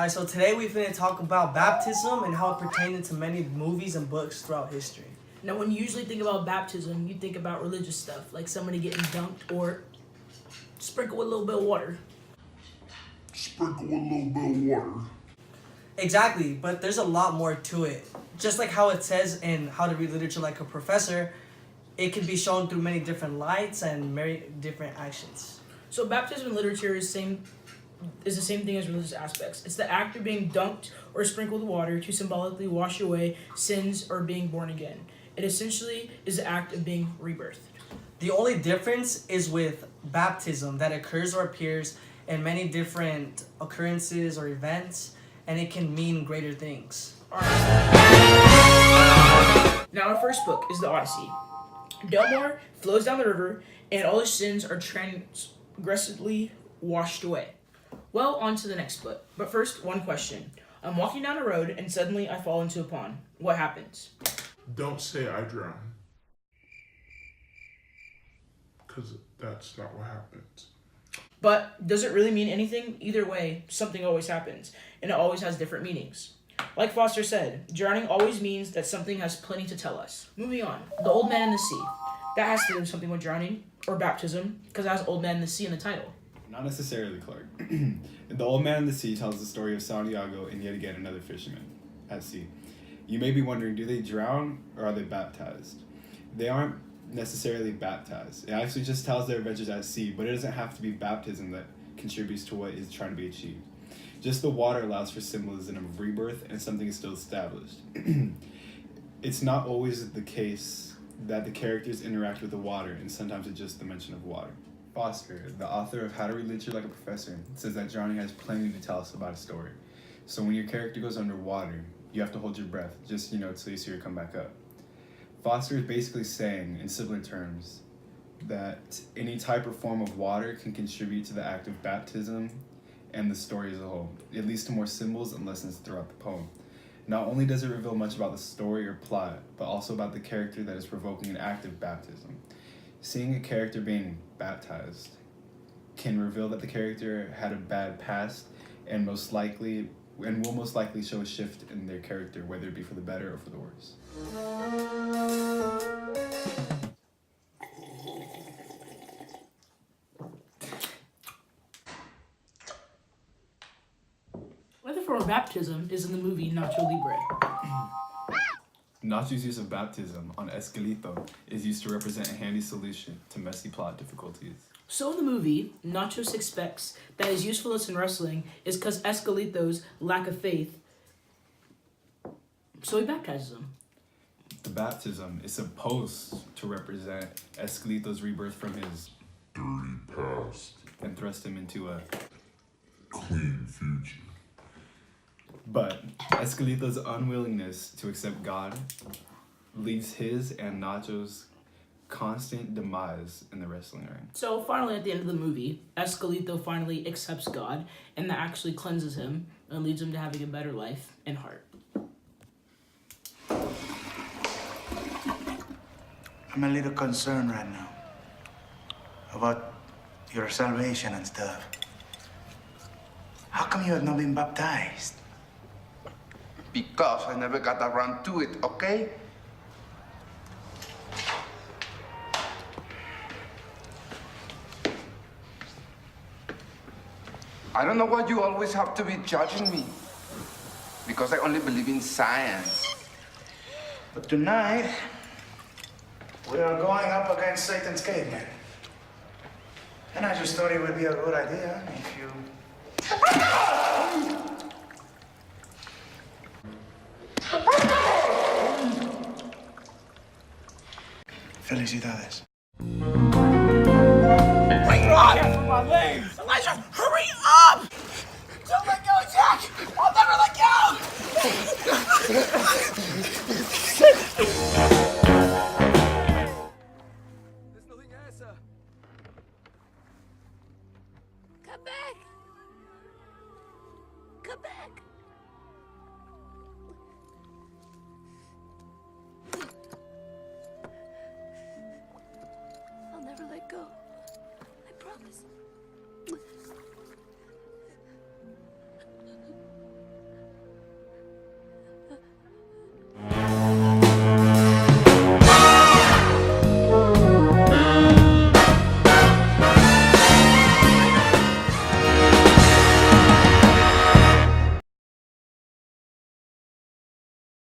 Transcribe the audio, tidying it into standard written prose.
Alright, so today we're going to talk about baptism and how it pertained to many movies and books throughout history. Now, when you usually think about baptism, you think about religious stuff, like somebody getting dunked or sprinkled with a little bit of water. Exactly, but there's a lot more to it. Just like how it says in How to Read Literature Like a Professor, it can be shown through many different lights and many different actions. So baptism in literature is the same thing as religious aspects. It's the act of being dunked or sprinkled with water to symbolically wash away sins or being born again. It essentially is the act of being rebirthed. The only difference is with baptism that occurs or appears in many different occurrences or events, and it can mean greater things. Now, our first book is the Odyssey. Delmore flows down the river, and all his sins are transgressively washed away. Well, on to the next book. But first, one question. I'm walking down a road, and suddenly I fall into a pond. What happens? Don't say I drown. Because that's not what happens. But does it really mean anything? Either way, something always happens, and it always has different meanings. Like Foster said, drowning always means that something has plenty to tell us. Moving on. The Old Man in the Sea. That has to do with something with drowning, or baptism, because it has Old Man in the Sea in the title. Not necessarily, Clarke. The Old Man in the Sea tells the story of Santiago and yet again another fisherman at sea. You may be wondering, do they drown or are they baptized? They aren't necessarily baptized. It actually just tells their adventures at sea, but it doesn't have to be baptism that contributes to what is trying to be achieved. Just the water allows for symbolism of rebirth and something is still established. It's not always the case that the characters interact with the water, and sometimes it's just the mention of water. Foster, the author of How to Read Literature Like a Professor, says that drowning has plenty to tell us about a story. So when your character goes underwater, you have to hold your breath, just, till you see her come back up. Foster is basically saying, in similar terms, that any type or form of water can contribute to the act of baptism and the story as a whole. It leads to more symbols and lessons throughout the poem. Not only does it reveal much about the story or plot, but also about the character that is provoking an act of baptism. Seeing a character being baptized can reveal that the character had a bad past and will most likely show a shift in their character, whether it be for the better or for the worse. Whether for baptism is in the movie Nacho Libre. Nacho's use of baptism on Esqueleto is used to represent a handy solution to messy plot difficulties. So in the movie, Nacho suspects that his usefulness in wrestling is because Esqueleto's lack of faith, so he baptizes him. The baptism is supposed to represent Esqueleto's rebirth from his Dirty past. and thrust him into a Clean future. But Esqueleto's unwillingness to accept God leads his and Nacho's constant demise in the wrestling ring. So finally, at the end of the movie, Esqueleto finally accepts God, and that actually cleanses him and leads him to having a better life and heart. I'm a little concerned right now about your salvation and stuff. How come you have not been baptized? Because I never got around to it, okay? I don't know why you always have to be judging me. Because I only believe in science. But tonight, we are going up against Satan's caveman. And I just thought it would be a good idea if you... Felicidades. Wait, Ron! My legs! Elijah, hurry up! Don't let go, Jack! I'll never let go!